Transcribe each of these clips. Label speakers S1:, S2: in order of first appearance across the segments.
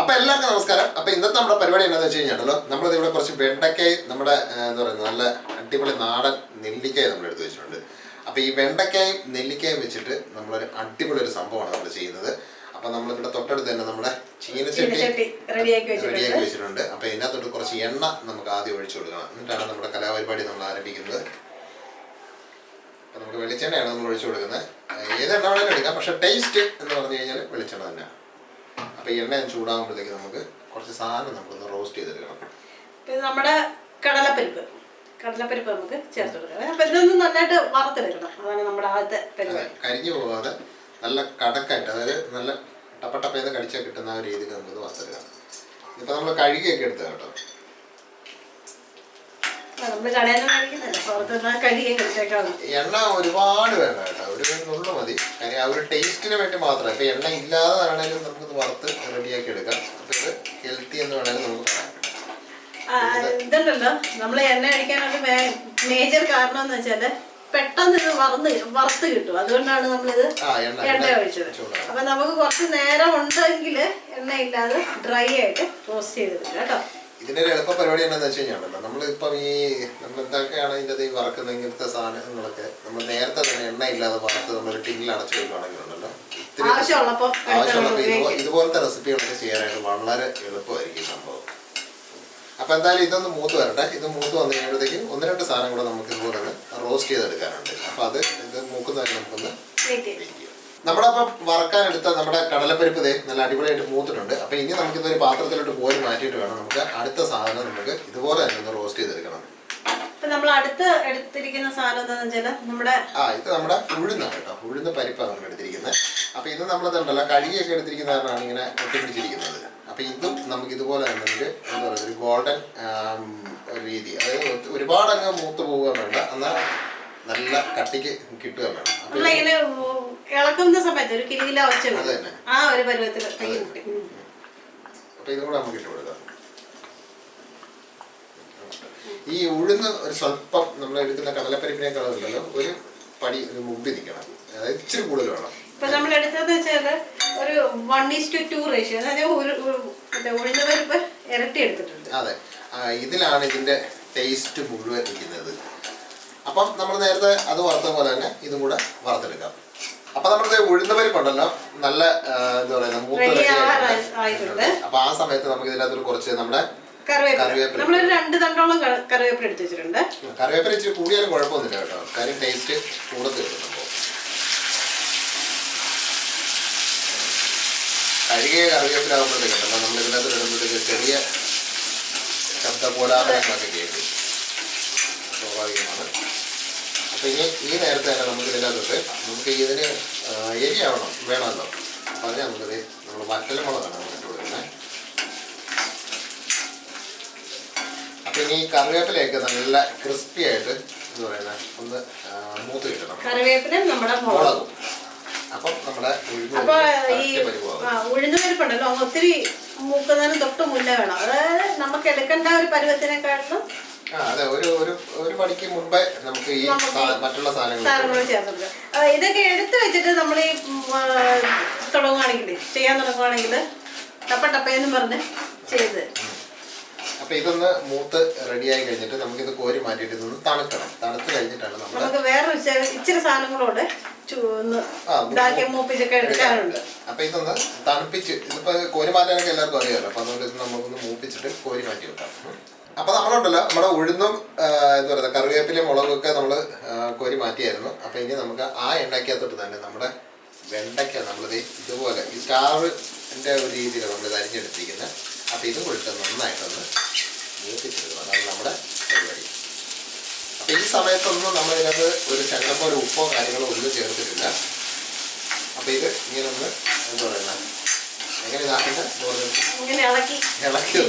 S1: അപ്പൊ എല്ലാവർക്കും നമസ്കാരം. അപ്പൊ ഇന്നത്തെ നമ്മുടെ പരിപാടി എന്താണെന്ന് വെച്ച് കഴിഞ്ഞാൽ നമ്മളിത് ഇവിടെ കുറച്ച് വെണ്ടക്കായി നമ്മുടെ എന്താ പറയുക നല്ല അടിപൊളി നാടൻ നെല്ലിക്കായി നമ്മൾ എടുത്ത് വെച്ചിട്ടുണ്ട്. അപ്പൊ ഈ വെണ്ടക്കായും നെല്ലിക്കായും വെച്ചിട്ട് നമ്മളൊരു അടിപൊളി ഒരു സംഭവമാണ് നമ്മൾ ചെയ്യുന്നത്. അപ്പൊ നമ്മളിവിടെ തൊട്ടടുത്ത് തന്നെ നമ്മുടെ ചീനച്ചട്ടി റെഡിയാക്കി വെച്ചിട്ടുണ്ട്. അപ്പൊ ഇതിനകത്തോട്ട് കുറച്ച് എണ്ണ നമുക്ക് ആദ്യം ഒഴിച്ചു കൊടുക്കണം. എന്നിട്ടാണ് നമ്മുടെ കലാപരിപാടി നമ്മൾ ആരംഭിക്കുന്നത്. അപ്പൊ നമുക്ക് വെളിച്ചെണ്ണയാണ് നമ്മൾ ഒഴിച്ചു കൊടുക്കുന്നത്. ഏത് എണ്ണ വേണമെങ്കിലും എടുക്കാം, പക്ഷെ ടേസ്റ്റ് എന്ന് പറഞ്ഞു കഴിഞ്ഞാൽ വെളിച്ചെണ്ണ തന്നെയാണ്. അപ്പൊ എണ്ണ ചൂടാകുമ്പോഴത്തേക്ക് നമുക്ക് കുറച്ച് സാധനം നമുക്കൊന്ന് റോസ്റ്റ് ചെയ്തെടുക്കണം.
S2: നമ്മുടെ കടലപ്പരിപ്പ് നമുക്ക് ചേർത്ത് കൊടുക്കണം. അപ്പൊ ഇതൊന്നും നന്നായിട്ട് വറുത്തെടുക്കണം. അതാണ് നമ്മുടെ ആദ്യത്തെ പരിപാടി.
S1: കരിഞ്ഞു പോകാതെ നല്ല കടക്കായിട്ട്, അതായത് നല്ല ടപ്പട്ടപ്പേന്ന് കടിച്ചാൽ കിട്ടുന്ന ആ ഒരു രീതിക്ക് നമുക്കിത് വറുത്തെടുക്കാം. ഇപ്പൊ നമ്മൾ കഴുകിയൊക്കെ എടുത്ത കേട്ടോ. എണ്ണ ഒരുപാട് വേണ്ട കേട്ടോ, ഒരു നുള്ളു മതി. കാര്യം ആ ഒരു ടേസ്റ്റിന് വേണ്ടി മാത്രം. ഇപ്പൊ എണ്ണ ഇല്ലാതെ വേണമെങ്കിലും നമുക്കിത് വറുത്ത് റെഡിയാക്കി എടുക്കാം. അപ്പൊ ഇത് ഹെൽത്തി എന്ന് വേണമെങ്കിലും നമുക്ക് പറയാം.
S2: ഇതുണ്ടല്ലോ, നമ്മള് എണ്ണ അടിക്കാനുള്ള മേജർ കാരണം എന്ന് വെച്ചാല് പെട്ടെന്ന് ഇത് വറുത്ത് കിട്ടും. അതുകൊണ്ടാണ് നമ്മളിത് എണ്ണ ഒഴിച്ചത്. അപ്പൊ നമുക്ക് കുറച്ച് നേരം ഉണ്ടെങ്കിൽ എണ്ണ ഇല്ലാതെ ഡ്രൈ ആയിട്ട് റോസ്റ്റ് ചെയ്തെടുക്കാം കേട്ടോ.
S1: ഇതിന്റെ ഒരു എളുപ്പ പരിപാടി എന്താണെന്ന് വെച്ച് കഴിഞ്ഞാൽ നമ്മളിപ്പം നമ്മൾ എന്തൊക്കെയാണ് ഇതിൻ്റെ വറക്കുന്ന ഇങ്ങനത്തെ സാധനങ്ങളൊക്കെ നമ്മൾ നേരത്തെ തന്നെ എണ്ണ ഇല്ലാതെ വറുത്ത് നമ്മൾ ടിന്നിൽ അടച്ചു വെക്കുകയാണെങ്കിലുണ്ടല്ലോ
S2: ആവശ്യമുള്ളപ്പോൾ
S1: ഇതുപോലത്തെ റെസിപ്പികളൊക്കെ ചെയ്യാനായിട്ട് വളരെ എളുപ്പമായിരിക്കും സംഭവം. അപ്പൊ എന്തായാലും ഇതൊന്ന് മൂത്ത് വരട്ടെ. ഇത് മൂത്ത് വന്നു കഴിയുമ്പോഴത്തേക്കും ഒന്ന് രണ്ട് സാധനം കൂടെ നമുക്ക് ഇതുപോലെ റോസ്റ്റ് ചെയ്തെടുക്കാനുണ്ട്. അപ്പൊ ഇത് മൂക്കുന്നവരെ നമുക്കൊന്ന് നമ്മളപ്പം വറക്കാനെടുത്ത നമ്മുടെ കടലപ്പരിപ്പ് നല്ല അടിപൊളിയായിട്ട് മൂത്തിട്ടുണ്ട്. അപ്പൊ ഇനി നമുക്കിതൊരു പാത്രത്തിലോട്ട് പോയി മാറ്റിയിട്ട് വേണം നമുക്ക് അടുത്ത സാധനം നമുക്ക് ഇതുപോലെ തന്നെ ഒന്ന് റോസ്റ്റ് ചെയ്തെടുക്കണം.
S2: നമ്മൾ അടുത്ത് എടുത്തിരിക്കുന്ന സാധനം എന്താണെന്ന് വെച്ചാൽ
S1: ഇത് നമ്മുടെ ഉഴുന്നാണ് കേട്ടോ. ഉഴുന്ന് പരിപ്പാണ് നമ്മൾ എടുത്തിരിക്കുന്നത്. അപ്പൊ ഇത് നമ്മളിതുണ്ടല്ലോ കഴുകിയൊക്കെ എടുത്തിരിക്കുന്ന കാരണമാണ് ഇങ്ങനെ ഒട്ടിപ്പിടിച്ചിരിക്കുന്നത്. അപ്പൊ ഇതും നമുക്ക് ഇതുപോലെ തന്നെ എന്താ പറയുക ഒരു ഗോൾഡൻ രീതി, അതായത് ഒരുപാട് അങ്ങ് മൂത്ത് പോവുക വേണ്ട, എന്നാൽ നല്ല കട്ടിക്ക് കിട്ടുക വേണം.
S2: ഇളക്കുന്ന സമയത്ത് ഒരു കിരിയില ഒച്ച ആ ഒരു പരുവത്തിൽ.
S1: അപ്പൊ ഇതും കൂടെ നമുക്ക് ഇട്ട് കൊടുക്കാം. ഈ ഉഴുന്ന് ഒരു സ്വല്പം നമ്മൾ എടുക്കുന്ന കടലപ്പരിപ്പിനേക്കാളുണ്ടല്ലോ ഒരു പടി മുമ്പിൽ നിൽക്കണം, അതായത് ഇച്ചിരി കൂടുതൽ വേണം.
S2: ഇപ്പൊ നമ്മൾ എടുത്തത് വെച്ചാല് ഒരു 1:2 റേഷ്യോ, അതായത് ഉഴുന്ന പരിപ്പ് ഇരട്ടി എടുത്തിട്ടുണ്ട്.
S1: അതെ, ഇതിലാണ് ഇതിന്റെ ടേസ്റ്റ് മുഴുവൻ ഇരിക്കുന്നത്. അപ്പം നമ്മൾ നേരത്തെ അത് വറുത്ത പോലെ തന്നെ ഇതും കൂടെ വറുത്തെടുക്കാം. അപ്പൊ നമ്മുടെ ഉഴുന്ന പരിപ്പുണ്ടല്ലോ നല്ല എന്താ പറയുക മൂത്ത്. അപ്പൊ ആ സമയത്ത് നമുക്ക് ഇതിനകത്ത് കുറച്ച് നമ്മുടെ
S2: കറിവേപ്പില നമ്മളൊരു 2 തണ്ടോളം കറിവേപ്പില എടുത്ത് വെച്ചിട്ടുണ്ട്.
S1: കറിവേപ്പില ഇച്ചിരി കൂടിയാലും കുഴപ്പമൊന്നുമില്ല കേട്ടോ, കാര്യം ടേസ്റ്റ് കൂടുതൽ കിട്ടും. കഴുകിയ കറിവേപ്പിലാകുമ്പോഴത്തേക്കുണ്ടല്ലോ നമ്മൾ ഇതിനകത്ത് ഇടുമ്പോഴത്തേക്ക് ചെറിയ ശബ്ദകോലാഹലങ്ങളൊക്കെ കേൾക്കും, സ്വാഭാവികമാണ്. അപ്പൊ ഈ നേരത്തെ തന്നെ നമുക്ക് ഇതിനകത്ത് നമുക്ക് ഇതിന് വേണമല്ലോ. അപ്പൊ അതിന് നമുക്കത് നമ്മൾ വറ്റൽമുളകാണ് നമ്മൾ ഇട്ട് കൊടുക്കുന്നത്. അപ്പൊ ഇനി ഈ കറിവേപ്പിലയൊക്കെ നല്ല ക്രിസ്പി ആയിട്ട് എന്താ പറയുന്നത് ഒന്ന് മൂത്ത് കിട്ടണം.
S2: കറിവേപ്പില നമ്മുടെ
S1: മുളകും. അപ്പം നമ്മുടെ
S2: ഉഴുന്ന പരിപ്പുണ്ടല്ലോ ഒത്തിരി മൂക്കുന്നതിന് തൊട്ട് മുന്നേ വേണം. അതായത് നമുക്ക് എടുക്കേണ്ട ഒരു പരുവത്തിനെക്കാട്ടിലും
S1: അതെ ഒരു പടിക്ക് മുമ്പേ നമുക്ക് ഈ മറ്റുള്ള സാധനങ്ങൾ
S2: ചേർത്തിട്ട് ഇതൊക്കെ എടുത്തു വെച്ചിട്ട് നമ്മൾ ഈ ചെയ്യാൻ തുടങ്ങുകയാണെങ്കിൽ ടപ്പേന്നും പറഞ്ഞ് ചെയ്ത്.
S1: അപ്പൊ ഇതൊന്ന് മൂത്ത് റെഡിയായി കഴിഞ്ഞിട്ട് നമുക്കിത് കോരി മാറ്റിയിട്ട് ഇതൊന്ന് തണുക്കണം. തണുത്ത് കഴിഞ്ഞിട്ടാണ്
S2: നമുക്ക് വേറൊരു ഇച്ചിരി സാധനങ്ങളോട് മൂപ്പിച്ചൊക്കെ എടുക്കാറുണ്ട്.
S1: അപ്പൊ ഇതൊന്ന് തണുപ്പിച്ച് ഇതിപ്പോ കോരി മാറ്റാനൊക്കെ എല്ലാവർക്കും അറിയാമല്ലോ. അപ്പൊ അതുകൊണ്ട് ഇത് നമുക്കൊന്ന് മൂപ്പിച്ചിട്ട് കോരി മാറ്റി വെക്കാം. അപ്പൊ നമ്മളുണ്ടല്ലോ നമ്മുടെ ഉഴുന്നും എന്താ പറയുക കറിവേപ്പിലയും മുളകൊക്കെ നമ്മൾ കോരി മാറ്റിയായിരുന്നു. അപ്പൊ ഇനി നമുക്ക് ആ എണ്ണയ്ക്കകത്തോട്ട് തന്നെ നമ്മുടെ വെണ്ടയ്ക്ക നമ്മളിത് ഇതുപോലെ ഈ സ്റ്റാറിന്റെ ഒരു രീതിയിലാണ് നമ്മളിത് അരിഞ്ഞെടുത്തിരിക്കുന്നത്. അപ്പൊ ഇതും കൊടുത്ത് നന്നായിട്ടൊന്ന് മൂപ്പിച്ചെടുക്കണം. അതാണ് നമ്മുടെ പരിപാടി. അപ്പൊ ഈ സമയത്തൊന്നും നമ്മളിതിനകത്ത് ഒരു ശകലം ഉപ്പോ കാര്യങ്ങളോ ഒന്നും ചേർത്തിട്ടില്ല. അപ്പൊ ഇത് ഇങ്ങനെ ഒന്ന് എന്താ പറയുന്നത് എങ്ങനെ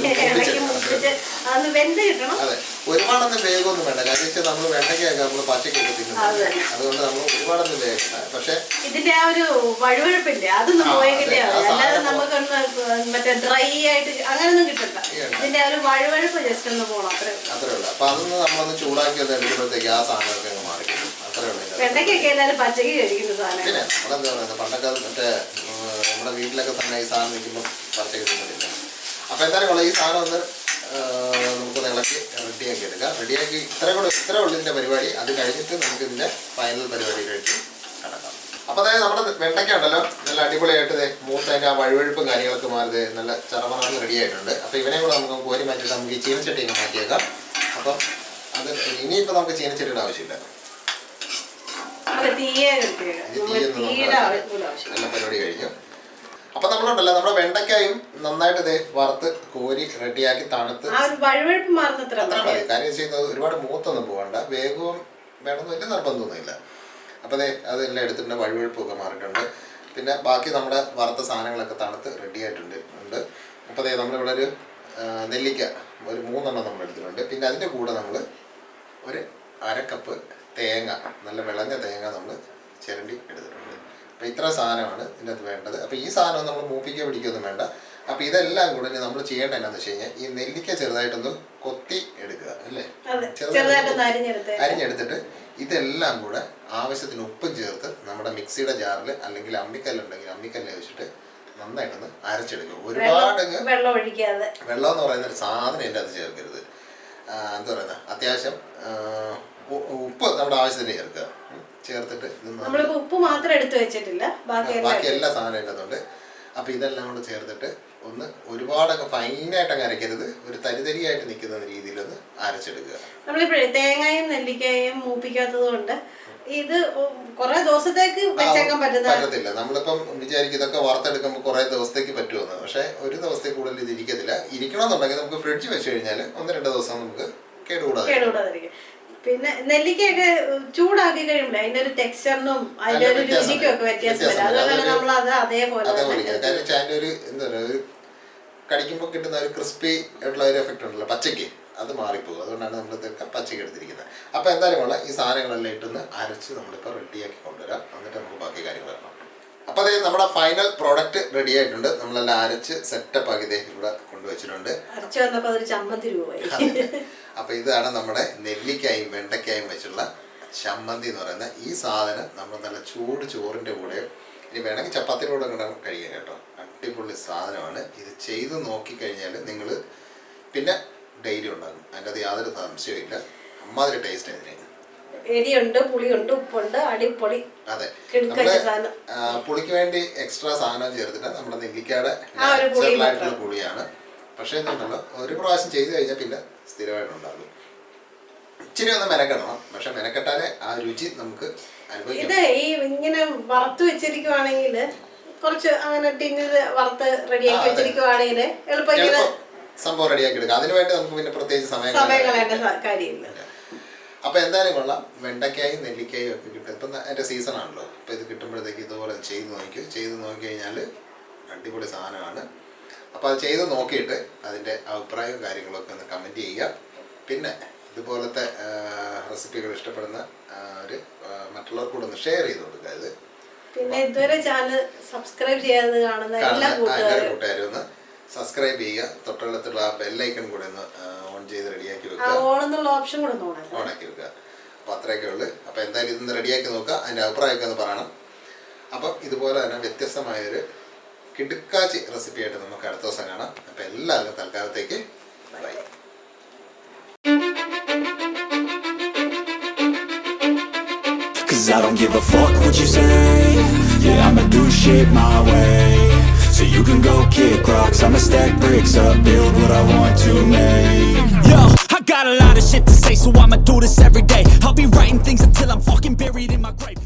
S1: അതെ ഒരുപാടൊന്നും വേഗമൊന്നും വേണ്ട. കാര്യം വെച്ചാൽ നമ്മൾ വെണ്ടയ്ക്കൊക്കെ നമ്മൾ പച്ചക്കൊക്കെ തിന്നുന്നത്, അതുകൊണ്ട് നമ്മൾ ഒരുപാടൊന്നും വേഗമില്ല. പക്ഷെ
S2: ഇതിന്റെ ആ ഒരു വഴുവഴുപ്പില്ലേ അതൊന്നും പോയി കിട്ടിയാൽ അല്ലാതെ നമുക്കൊന്ന് മറ്റേ ഡ്രൈ ആയിട്ട് അങ്ങനൊന്നും കിട്ടണ്ട. ഇതിന്റെ ആ ഒരു വഴുവഴുപ്പ് ജസ്റ്റ് ഒന്ന് പോകണം, അത്രേ
S1: ഉള്ളൂ. അപ്പൊ അതൊന്ന് നമ്മളൊന്ന് ചൂടാക്കി ഒന്ന് എടുക്കുമ്പോഴത്തേക്ക് ആ സാധനമൊക്കെ അങ്ങ് മാറിക്കിട്ടും. അത്രേ ഉള്ളൂ.
S2: വെണ്ടയ്ക്കൊക്കെ എല്ലാവരും പച്ചക്ക് കഴിക്കുന്ന സാധനം.
S1: പിന്നെ നമ്മളെന്താ പറയുന്നത് പണ്ടൊക്കെ മറ്റേ നമ്മുടെ വീട്ടിലൊക്കെ തന്നെ ഈ സാധനം നിൽക്കുമ്പോൾ പറിച്ച് കിട്ടുന്നില്ല. അപ്പോൾ എന്തായാലും ഈ സാധനം ഒന്ന് നമുക്കൊന്ന് ഇളക്കി റെഡിയാക്കി എടുക്കാം. റെഡിയാക്കി ഇത്ര ഉള്ളൂ ഇതിൻ്റെ പരിപാടി. അത് കഴിഞ്ഞിട്ട് നമുക്ക് ഇതിൻ്റെ ഫൈനൽ പരിപാടിയിലേക്ക് കടക്കാം. അപ്പോൾ അതായത് നമ്മുടെ വെണ്ടയ്ക്ക ഉണ്ടല്ലോ നല്ല അടിപൊളിയായിട്ട് മൂത്തതിൻ്റെ ആ വഴുവഴുപ്പും കാര്യങ്ങളൊക്കെ മാറി നല്ല ചറമറന്ന് റെഡി ആയിട്ടുണ്ട്. അപ്പോൾ ഇവനെ കൂടെ നമുക്ക് കോരി മാറ്റിയിട്ട് നമുക്ക് ഈ ചീനച്ചട്ടിയൊക്കെ മാറ്റിയേക്കാം. അപ്പം അത് ഇനിയിപ്പോൾ നമുക്ക് ചീനച്ചട്ടിയുടെ ആവശ്യമില്ല. നല്ല പരിപാടി കഴിഞ്ഞു. അപ്പം നമ്മളുണ്ടല്ലോ നമ്മുടെ വെണ്ടയ്ക്കായും നന്നായിട്ട് വറുത്ത് കോരി റെഡിയാക്കി തണുത്ത് അത്ര മതി. കാര്യം ചെയ്യുന്നത് ഒരുപാട് മൂത്തൊന്നും പോകണ്ട, വേഗവും വേണമെന്ന് വലിയ നിർബന്ധമൊന്നുമില്ല. അപ്പോൾ അതെല്ലാം എടുത്തിട്ടുണ്ട്, വഴുവഴുപ്പൊക്കെ മാറിയിട്ടുണ്ട്. പിന്നെ ബാക്കി നമ്മുടെ വറുത്ത സാധനങ്ങളൊക്കെ തണുത്ത് റെഡി ആയിട്ടുണ്ട്. അപ്പോൾ നമ്മളിവിടെ ഒരു നെല്ലിക്ക ഒരു 3 എണ്ണം നമ്മൾ എടുത്തിട്ടുണ്ട്. പിന്നെ അതിൻ്റെ കൂടെ നമ്മൾ ഒരു 1/2 കപ്പ് തേങ്ങ, നല്ല വിളഞ്ഞ തേങ്ങ നമ്മൾ ചിരണ്ടി എടുത്തിട്ടുണ്ട്. അപ്പോൾ ഇത്ര സാധനമാണ് ഇതിൻ്റെ അകത്ത് വേണ്ടത്. അപ്പോൾ ഈ സാധനം നമ്മൾ മൂപ്പിക്കുക പിടിക്കുകയൊന്നും വേണ്ട. അപ്പോൾ ഇതെല്ലാം കൂടെ നമ്മൾ ചെയ്യേണ്ടത് എന്താണെന്ന് വെച്ച് കഴിഞ്ഞാൽ ഈ നെല്ലിക്ക ചെറുതായിട്ടൊന്ന് കൊത്തി എടുക്കുക അല്ലേ, അരിഞ്ഞെടുത്തിട്ട് ഇതെല്ലാം കൂടെ ആവശ്യത്തിന് ഉപ്പും ചേർത്ത് നമ്മുടെ മിക്സിയുടെ ജാറിൽ അല്ലെങ്കിൽ അമ്മിക്കല്ലുണ്ടെങ്കിൽ അമ്മിക്കല്ല് വെച്ചിട്ട് നന്നായിട്ടൊന്ന് അരച്ചെടുക്കുക. ഒരുപാട് വെള്ളം എന്ന് പറയുന്ന ഒരു സാധനം എൻ്റെ അത് ചേർക്കരുത്. എന്താ പറയുക, അത്യാവശ്യം ഉപ്പ് നമ്മുടെ ആവശ്യത്തിന് ചേർക്കുക. ചേർത്തിട്ട്
S2: ഉപ്പ് മാത്രം എടുത്തു വെച്ചിട്ടില്ല,
S1: ബാക്കി എല്ലാ സാധനവും ഇടുന്നുണ്ട്. അപ്പോൾ ഇതെല്ലാം കൂടെ ചേർത്തിട്ട് ഒന്ന് ഒരുപാടൊക്കെ ഫൈനായിട്ടങ്ങ് അരയ്ക്കരുത്, ഒരു തരിതരിയായിട്ട് നിൽക്കുന്ന രീതിയിലൊന്ന് അരച്ചെടുക്കുക.
S2: നമ്മളിപ്പോഴേ തേങ്ങയും നെല്ലിക്കയും മൂപ്പിക്കാത്തത് കൊണ്ട് ഇത് കുറെ ദിവസത്തേക്ക് വെച്ചേക്കാൻ
S1: പറ്റത്തില്ല. നമ്മളിപ്പം വിചാരിക്കും ഇതൊക്കെ വറുത്തെടുക്കുമ്പോൾ കുറെ ദിവസത്തേക്ക് പറ്റുമെന്ന്. പക്ഷെ ഒരു ദിവസത്തേക്ക് കൂടുതൽ ഇത് ഇരിക്കത്തില്ല. ഇരിക്കണമെന്നുണ്ടെങ്കിൽ നമുക്ക് ഫ്രിഡ്ജ് വെച്ച് കഴിഞ്ഞാൽ 1-2 ദിവസം നമുക്ക് കേടുകൂടാതിരിക്കും.
S2: പിന്നെ നെല്ലിക്കയൊക്കെ ചൂടാക്കി കഴിയുമ്പോൾ അതിന്റെ ഒരു ടെക്സ്ചറിനും അതിന്റെ ഒരു രുചിക്കും ഒക്കെ വ്യത്യാസം വരും. അതുകൊണ്ടാണ് നമ്മൾ അത് അതേപോലെ
S1: അതിന്റെ ഒരു എന്താ പറയുക, ഒരു കടിക്കുമ്പോൾ കിട്ടുന്ന ഒരു ക്രിസ്പി ആയിട്ടുള്ള ഒരു എഫക്റ്റ് ഉണ്ടല്ലോ പച്ചയ്ക്ക്, അത് മാറിപ്പോകും. അതുകൊണ്ടാണ് നമ്മൾ ഇതൊക്കെ പച്ചയ്ക്ക് എടുത്തിരിക്കുന്നത്. അപ്പോൾ എന്തായാലും ഈ സാധനങ്ങളെല്ലാം ഇട്ടൊന്ന് അരച്ച് നമ്മളിപ്പോൾ റെഡിയാക്കി കൊണ്ടുവരാം. എന്നിട്ട് നമുക്ക് ബാക്കി കാര്യങ്ങൾ കാണാം. അപ്പോൾ അതേ നമ്മുടെ ഫൈനൽ പ്രോഡക്റ്റ് റെഡി ആയിട്ടുണ്ട്. നമ്മളെല്ലാം അരച്ച് സെറ്റപ്പ് ആക്കി ഇവിടെ കൊണ്ടുവച്ചിട്ടുണ്ട്. അപ്പോൾ ഇതാണ് നമ്മുടെ നെല്ലിക്കായും വെണ്ടയ്ക്കായും വെച്ചുള്ള ചമ്മന്തി എന്ന് പറയുന്നത്. ഈ സാധനം നമ്മൾ നല്ല ചൂട് ചോറിൻ്റെ കൂടെ ഇനി വേണമെങ്കിൽ ചപ്പാത്തിയുടെ കൂടെ കൂടെ കഴിക്കാം കേട്ടോ. അടിപൊളി സാധനമാണ്. ഇത് ചെയ്ത് നോക്കിക്കഴിഞ്ഞാൽ നിങ്ങൾ പിന്നെ ഡെയിലി ഉണ്ടാകും, അതിൻ്റെ അത് യാതൊരു സംശയമില്ല. അമ്മാതിരി ടേസ്റ്റ് ആയിരുന്നു.
S2: എരിയുണ്ട്, പുളിയുണ്ട്, ഉപ്പുണ്ട്, അടിപൊളി.
S1: അതെ, പുളിക്ക് വേണ്ടി എക്സ്ട്രാ സാധനം ചേർത്തിട്ട് നമ്മുടെ നെല്ലിക്കയുടെ ആയിട്ടുള്ള പുളിയാണ്. പക്ഷേ എന്തുണ്ടല്ലോ, ഒരു പ്രാവശ്യം ചെയ്ത് കഴിഞ്ഞാൽ പിന്നെ സ്ഥിരമായിട്ടുണ്ടാകും. ഇച്ചിരി ഒന്ന് മെനക്കെടണം, പക്ഷെ മെനക്കെട്ടാലേ ആ രുചി നമുക്ക് അനുഭവിക്കാം.
S2: ഇത് ഈ ഇങ്ങനെ വറുത്ത് വെച്ചിരിക്കുവാണെങ്കിൽ കുറച്ച് അങ്ങനെ ടിന്നിൽ വറുത്ത് റെഡിയാക്കി വെച്ചിരിക്കുവാണെങ്കിൽ എളുപ്പം
S1: സംഭവം റെഡിയാക്കി എടുക്കാം. അതിനുവേണ്ടി നമുക്ക് പിന്നെ പ്രത്യേകിച്ച് സമയം
S2: കാര്യമില്ല.
S1: അപ്പോൾ എന്തായാലും കൊള്ളാം. വെണ്ടയ്ക്കായും നെല്ലിക്കായും ഒക്കെ കിട്ടും. ഇപ്പം എൻ്റെ സീസണാണല്ലോ. അപ്പോൾ ഇത് കിട്ടുമ്പോഴത്തേക്ക് ഇതുപോലെ ചെയ്ത് നോക്കിക്കഴിഞ്ഞാൽ അടിപൊളി സാധനമാണ്. അപ്പോൾ അത് ചെയ്ത് നോക്കിയിട്ട് അതിൻ്റെ അഭിപ്രായവും കാര്യങ്ങളൊക്കെ ഒന്ന് കമൻറ്റ് ചെയ്യുക. പിന്നെ ഇതുപോലത്തെ റെസിപ്പികൾ ഇഷ്ടപ്പെടുന്ന ഒരു മറ്റുള്ളവർക്ക് കൂടെ ഒന്ന് ഷെയർ ചെയ്ത് കൊടുക്കുക. ഇത്
S2: പിന്നെ ഇതുവരെ ചാനൽ സബ്സ്ക്രൈബ് ചെയ്യാതെ കാണുന്ന എല്ലാ
S1: കൂട്ടുകാരും ഒന്ന് സബ്സ്ക്രൈബ് ചെയ്യുക. തൊട്ടടുത്തുള്ള ആ ബെല്ലൈക്കൺ കൂടെ ഒന്ന് ഓൺ ചെയ്ത് റെഡിയാക്കി വെക്കുക, ഓണാക്കി വെക്കുക. അപ്പോൾ അത്രയൊക്കെ ഉള്ളു. അപ്പോൾ എന്തായാലും ഇതൊന്ന് റെഡിയാക്കി നോക്കുക, അതിൻ്റെ അഭിപ്രായമൊക്കെ ഒന്ന് പറയണം. അപ്പം ഇതുപോലെ തന്നെ വ്യത്യസ്തമായൊരു കിടുക്കാച്ചി റെസിപ്പിയായിട്ട് നമുക്ക് അടുത്ത ദിവസം കാണാം. അപ്പോൾ എല്ലാവർക്കും തൽക്കാലത്തേക്ക് by.
S3: Cause I don't give a fuck what you say. Yeah, I'ma do shit my way. So you can go kick rocks, I'ma stack bricks up, build what I want to make. Yo, I got a lot of shit to say, so I'ma do this every day. I'll be writing things until I'm fucking buried in my grave.